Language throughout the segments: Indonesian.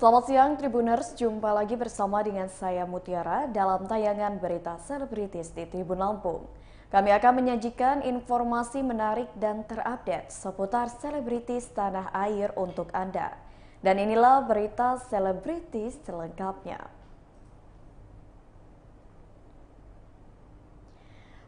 Selamat siang Tribuners, jumpa lagi bersama dengan saya Mutiara dalam tayangan berita selebritis di Tribun Lampung. Kami akan menyajikan informasi menarik dan terupdate seputar selebritis tanah air untuk Anda. Dan inilah berita selebritis selengkapnya.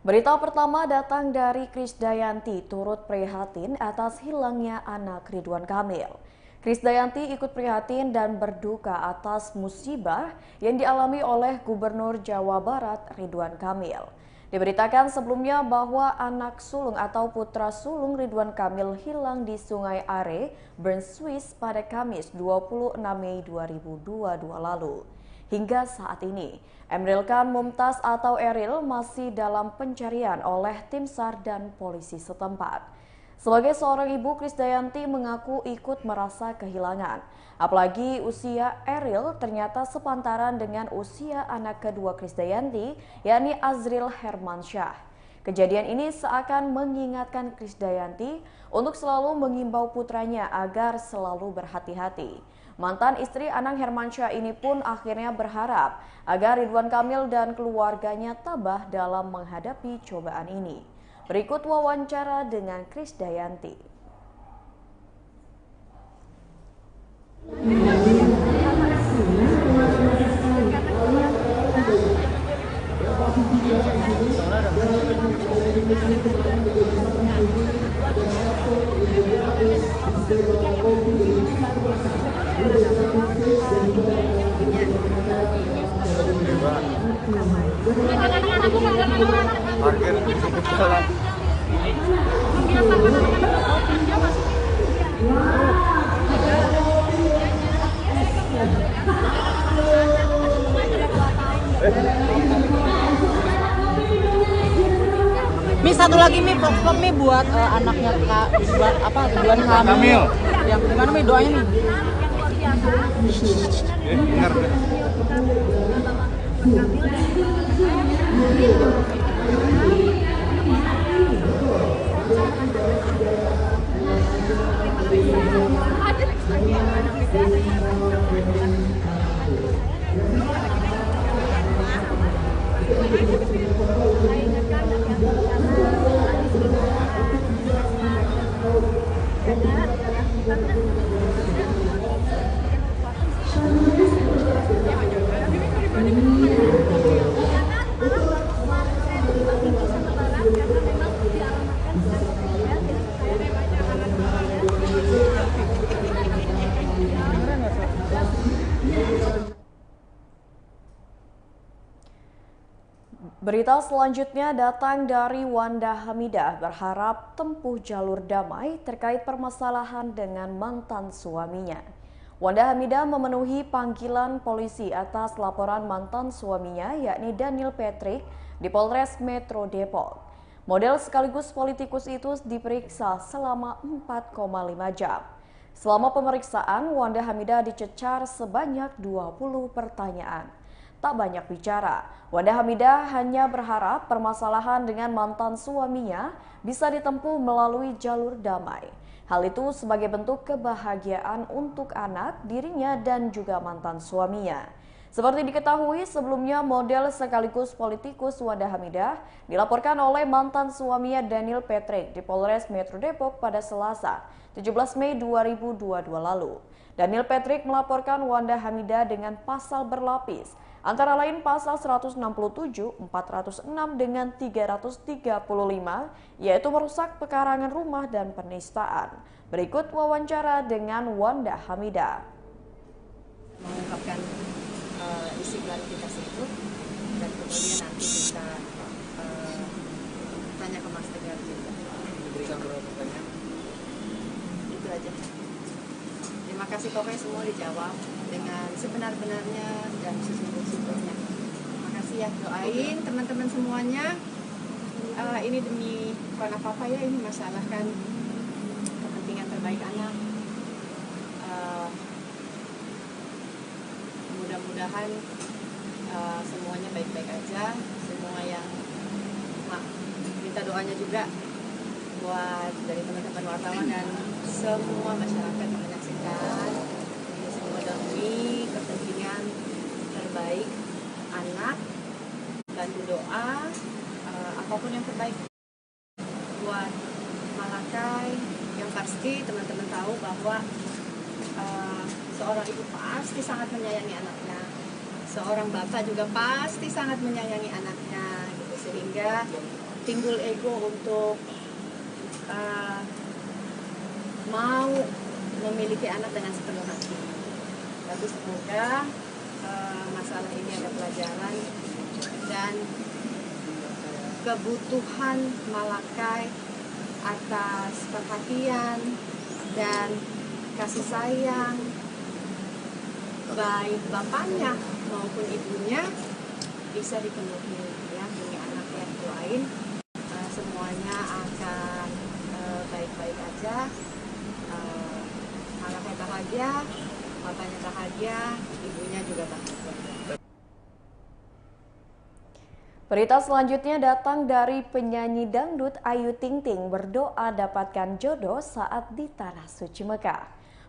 Berita pertama datang dari Krisdayanti turut prihatin atas hilangnya anak Ridwan Kamil. Krisdayanti ikut prihatin dan berduka atas musibah yang dialami oleh Gubernur Jawa Barat Ridwan Kamil. Diberitakan sebelumnya bahwa anak sulung atau putra sulung Ridwan Kamil hilang di Sungai Are, Bern, Swiss pada Kamis 26 Mei 2022 lalu. Hingga saat ini, Emeril Khan Mumtaz atau Eril masih dalam pencarian oleh tim SAR dan polisi setempat. Sebagai seorang ibu, Krisdayanti mengaku ikut merasa kehilangan. Apalagi usia Eril ternyata sepantaran dengan usia anak kedua Krisdayanti, yakni Azril Hermansyah. Kejadian ini seakan mengingatkan Krisdayanti untuk selalu mengimbau putranya agar selalu berhati-hati. Mantan istri Anang Hermansyah ini pun akhirnya berharap agar Ridwan Kamil dan keluarganya tabah dalam menghadapi cobaan ini. Berikut wawancara dengan Krisdayanti. Parkir di pinggir jalan. Mi satu lagi Mi vlog Mi buat anaknya Kak Ridwan Kamil. Yang gimana Mi doanya Mi? Dengar. Berita selanjutnya datang dari Wanda Hamidah berharap tempuh jalur damai terkait permasalahan dengan mantan suaminya. Wanda Hamidah memenuhi panggilan polisi atas laporan mantan suaminya yakni Daniel Patrick di Polres Metro Depok. Model sekaligus politikus itu diperiksa selama 4,5 jam. Selama pemeriksaan, Wanda Hamidah dicecar sebanyak 20 pertanyaan. Tak banyak bicara, Wanda Hamidah hanya berharap permasalahan dengan mantan suaminya bisa ditempuh melalui jalur damai. Hal itu sebagai bentuk kebahagiaan untuk anak, dirinya, dan juga mantan suaminya. Seperti diketahui sebelumnya, model sekaligus politikus Wanda Hamidah dilaporkan oleh mantan suaminya Daniel Patrick di Polres Metro Depok pada Selasa, 17 Mei 2022 lalu. Daniel Patrick melaporkan Wanda Hamidah dengan pasal berlapis, antara lain pasal 167, 406 dengan 335, yaitu merusak pekarangan rumah dan penistaan. Berikut wawancara dengan Wanda Hamidah. Mengungkapkan isi klarifikasi itu dan kemudian nanti kita tanya ke Mas Tegar juga. Diberikan berapa pertanyaan? Itu aja. Terima kasih, pokoknya semua dijawab dengan sebenar-benarnya dan sesungguh-sungguhnya. Terima kasih ya, doain teman-teman semuanya. Ini demi bukan apa-apa ya, ini masalah kan kepentingan terbaik anak. Mudah-mudahan semuanya baik-baik aja. Semua yang minta doanya juga buat dari teman-teman wartawan dan semua masyarakat yang menyaksikan. Ini semua dalam demi kepentingan terbaik anak, bantu doa, apapun yang terbaik buat Malakai. Yang pasti teman-teman tahu bahwa seorang ibu pasti sangat menyayangi anaknya, seorang bapak juga pasti sangat menyayangi anaknya, gitu. Sehingga timbul ego untuk mau memiliki anak dengan sepenuh hati. Tapi semoga masalah ini ada pelajaran dan kebutuhan Malakai atas perhatian dan kasih sayang baik bapaknya maupun ibunya bisa dipenuhi ya. Demi anak yang doain semuanya akan baik-baik aja. Anaknya bahagia, bapaknya bahagia, ibunya juga bahagia. Berita selanjutnya datang dari penyanyi dangdut Ayu Ting Ting berdoa dapatkan jodoh saat di Tanah Suci Mekah.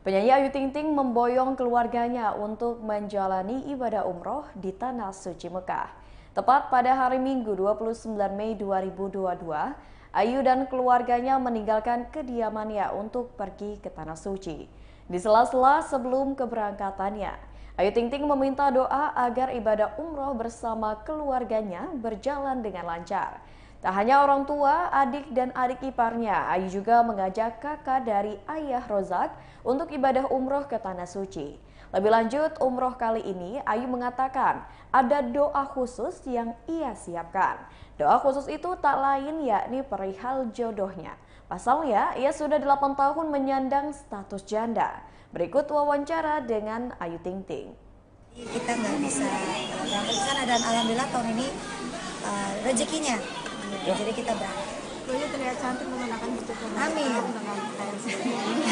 Penyanyi Ayu Ting Ting memboyong keluarganya untuk menjalani ibadah umroh di Tanah Suci Mekah. Tepat pada hari Minggu 29 Mei 2022, Ayu dan keluarganya meninggalkan kediamannya untuk pergi ke Tanah Suci. Di sela-sela sebelum keberangkatannya, Ayu Ting Ting meminta doa agar ibadah umroh bersama keluarganya berjalan dengan lancar. Tak hanya orang tua, adik dan adik iparnya, Ayu juga mengajak kakak dari ayah Rozak untuk ibadah umroh ke Tanah Suci. Lebih lanjut, umroh kali ini Ayu mengatakan ada doa khusus yang ia siapkan. Doa khusus itu tak lain yakni perihal jodohnya. Pasalnya, ia sudah 8 tahun menyandang status janda. Berikut wawancara dengan Ayu Ting Ting. Kita nggak bisa berangkat sana dan alhamdulillah tahun ini rezekinya. Jadi kita berangkat. Banyak terlihat cantik menggunakan baju Amin. dengan pakaian seperti ini.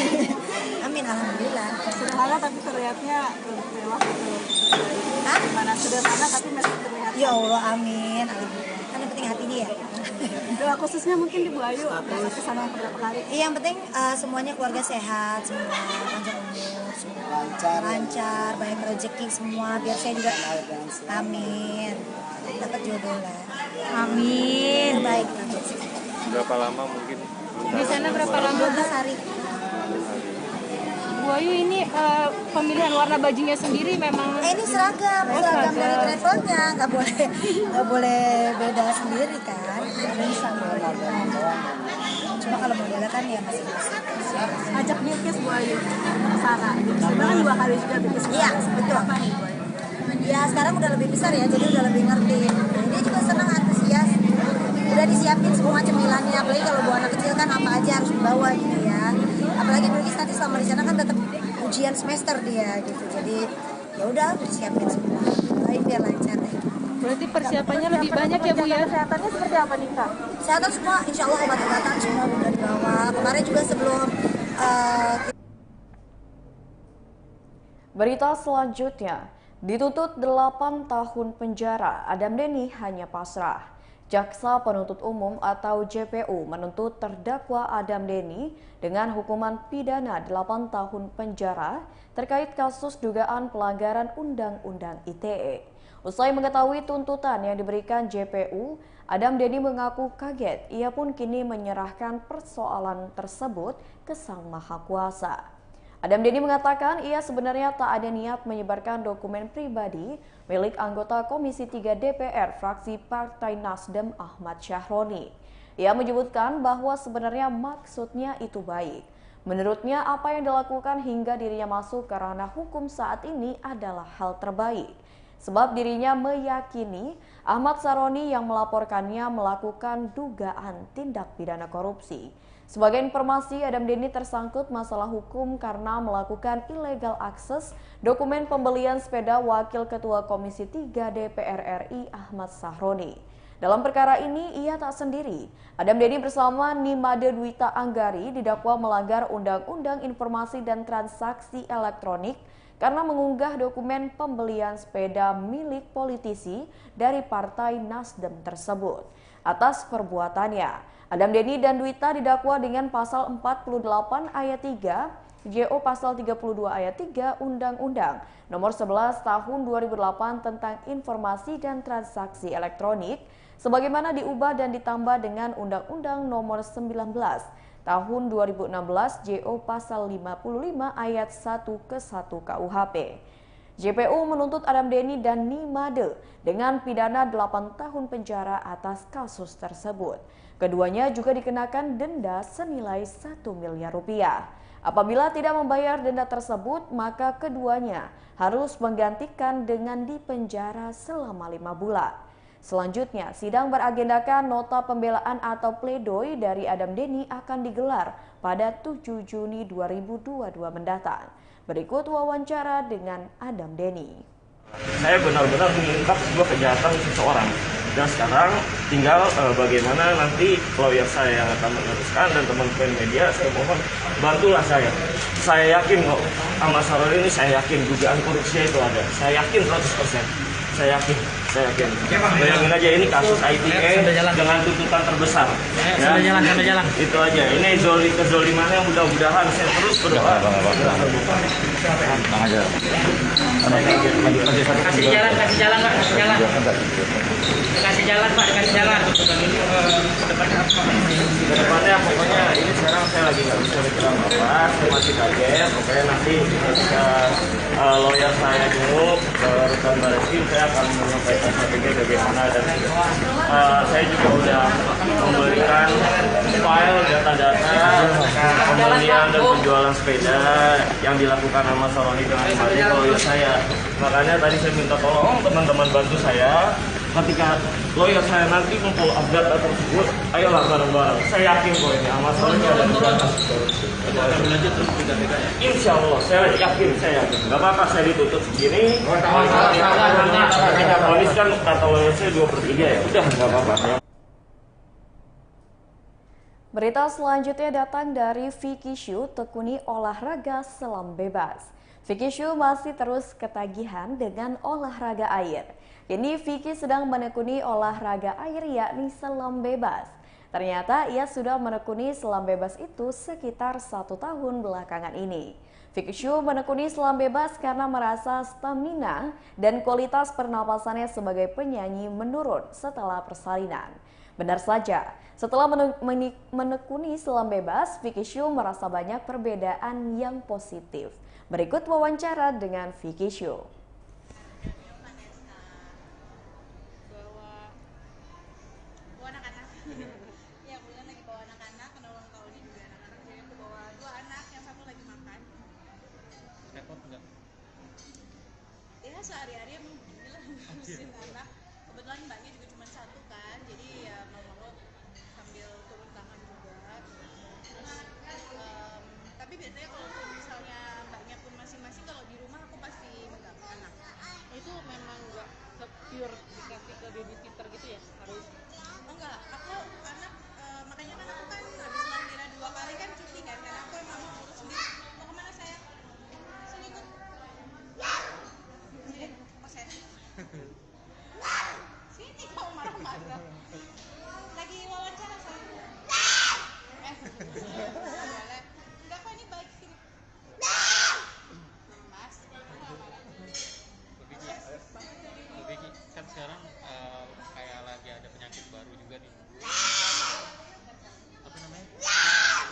Amin, alhamdulillah. Sederhana tapi terlihatnya lebih mewah gitu. Hah? Mana sederhana tapi masih terlihat. Ya Allah, amin. Alhamdulillah. Kan yang penting hati dia. Doa khususnya mungkin di Bu Ayu kesana beberapa kali. Yang penting semuanya keluarga sehat, semua panjang umur, semua lancar, banyak rezeki semua. Biar saya juga, amin, dapat jodoh lah. Amin. Baik. Berapa lama mungkin? Di sana berapa lama? 12 hari. Bu Ayu ini pemilihan warna bajunya sendiri memang Ini seragam dari travelnya, nggak boleh beda sendiri kan. Ada sama. Cuma kalau modelnya kan ya masih bisa. Ajak Bilkis Bu Ayu ke sana. Sebenarnya 2 kali juga Bilkis. Iya, betul. Apa nih Bu Ayu? Ya sekarang udah lebih besar ya, jadi udah lebih ngerti. Dia juga senang, antusias. Udah disiapin semua cemilannya, apalagi kalau buat anak kecil kan apa aja harus dibawa gitu ya. Apalagi Bilkis nanti selama di sana kan tetap ujian semester dia gitu. Jadi ya udah disiapin semua. Baik biar lancar deh. berarti persiapannya lebih banyak ya Bu ya? Kesehatannya seperti apa nih Kak? Kesehatan semua, insya Allah obat-obatan semua udah dibawa. Kemarin juga sebelum Berita selanjutnya, dituntut 8 tahun penjara, Adam Denny hanya pasrah. Jaksa Penuntut Umum atau JPU menuntut terdakwa Adam Denny dengan hukuman pidana 8 tahun penjara terkait kasus dugaan pelanggaran Undang-Undang ITE. Usai mengetahui tuntutan yang diberikan JPU, Adam Denny mengaku kaget. Ia pun kini menyerahkan persoalan tersebut ke Sang Maha Kuasa. Adam Denny mengatakan ia sebenarnya tak ada niat menyebarkan dokumen pribadi milik anggota Komisi 3 DPR fraksi Partai Nasdem Ahmad Syahroni. Ia menyebutkan bahwa sebenarnya maksudnya itu baik. Menurutnya apa yang dilakukan hingga dirinya masuk ke ranah hukum saat ini adalah hal terbaik. Sebab dirinya meyakini Ahmad Syahroni yang melaporkannya melakukan dugaan tindak pidana korupsi. Sebagai informasi, Adam Denny tersangkut masalah hukum karena melakukan illegal akses dokumen pembelian sepeda Wakil Ketua Komisi 3 DPR RI Ahmad Syahroni. Dalam perkara ini, ia tak sendiri. Adam Denny bersama Nimade Dwita Anggari didakwa melanggar Undang-Undang Informasi dan Transaksi Elektronik karena mengunggah dokumen pembelian sepeda milik politisi dari Partai Nasdem tersebut. Atas perbuatannya, Adam Denny dan Dwita didakwa dengan pasal 48 ayat 3, JO pasal 32 ayat 3 Undang-Undang Nomor 11 Tahun 2008 tentang Informasi dan Transaksi Elektronik, sebagaimana diubah dan ditambah dengan Undang-Undang Nomor 19 Tahun 2016 JO pasal 55 ayat 1 ke 1 KUHP. JPU menuntut Adam Denny dan Nimade dengan pidana 8 tahun penjara atas kasus tersebut. Keduanya juga dikenakan denda senilai 1 miliar rupiah. Apabila tidak membayar denda tersebut, maka keduanya harus menggantikan dengan dipenjara selama 5 bulan. Selanjutnya, sidang beragendakan nota pembelaan atau pledoi dari Adam Denny akan digelar pada 7 Juni 2022 mendatang. Berikut wawancara dengan Adam Denny. Saya benar-benar mengungkap sebuah kejahatan seseorang. Dan sekarang tinggal bagaimana nanti lawyer saya yang akan meneruskan dan teman-teman media, saya mohon bantulah saya. Saya yakin kok, Ahmad Saroni ini saya yakin dugaan korupsinya itu ada. Saya yakin 100%. Saya yakin. Bayangin aja ini kasus ITE dengan tuntutan terbesar. Sampai jalan. Itu aja. Ini kezolimannya mudah-mudahan saya terus berdoa. Kasih jalan Pak. Kedepannya pokoknya ini sekarang saya lagi nggak bisa bilang apa, saya masih kaget. Pokoknya nanti ketika lawyer saya dulu ke rekan Barreskrim, saya akan menyampaikan strategi bagaimana, dan saya juga udah memberikan file data-data pembelian dan penjualan sepeda yang dilakukan Ahmad Saroni dengan lawyer saya. Makanya tadi saya minta tolong teman-teman bantu saya. Ketika lawyer saya nanti memfollow up data tersebut, ayolah bareng-bareng. Saya yakin kok ini Ahmad Saroni ada di data. Insya Allah, saya yakin. Gak apa-apa saya ditutup segini. Ponis kan kata lawyer saya 2/3 ya. Udah gak apa-apa. Berita selanjutnya datang dari Vicky Shu, tekuni olahraga selam bebas. Vicky Shu masih terus ketagihan dengan olahraga air. Kini Vicky sedang menekuni olahraga air yakni selam bebas. Ternyata ia sudah menekuni selam bebas itu sekitar 1 tahun belakangan ini. Vicky Shu menekuni selam bebas karena merasa stamina dan kualitas pernapasannya sebagai penyanyi menurun setelah persalinan. Benar saja, setelah menekuni selam bebas, Vicky Shu merasa banyak perbedaan yang positif. Berikut wawancara dengan Vicky Shu. Ya sehari-hari emang beginilah ngurusin anak. Kebetulan mbaknya juga cuma 1 kan, jadi ya mau sambil turun tangan juga. Terus, tapi biasanya kalau misalnya mbaknya pun masing-masing, kalau di rumah aku pasti megang anak. Itu memang nggak pure dikasih ke babysitter gitu ya? Harus? Enggak, aku anak, makanya kan aku kan habis lahiran 2 kali kan cuti kan, karena aku emang mau urus sendiri. Mau kemana saya? Sini ikut. Sini, saya. Sini kau marah-marah. Lagi wawancara saya. Boleh. Enggak kok, ini baik sini. Mas, marah-marah. Vicky, kan sekarang kayak lagi ada penyakit baru juga nih. Apa namanya?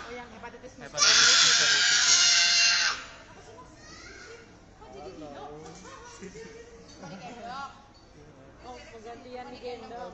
Oh, yang hepatitis B. Hepatitis B. Kok jadi gendong? Kok digendong? Oh, penggantian digendong.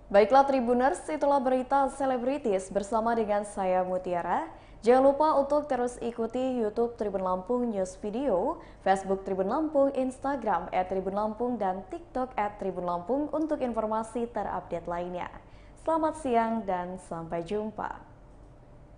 Baiklah Tribuners, itulah berita selebritis bersama dengan saya Mutiara. Jangan lupa untuk terus ikuti YouTube Tribun Lampung News Video, Facebook Tribun Lampung, Instagram @tribunlampung, dan TikTok @tribunlampung untuk informasi terupdate lainnya. Selamat siang dan sampai jumpa.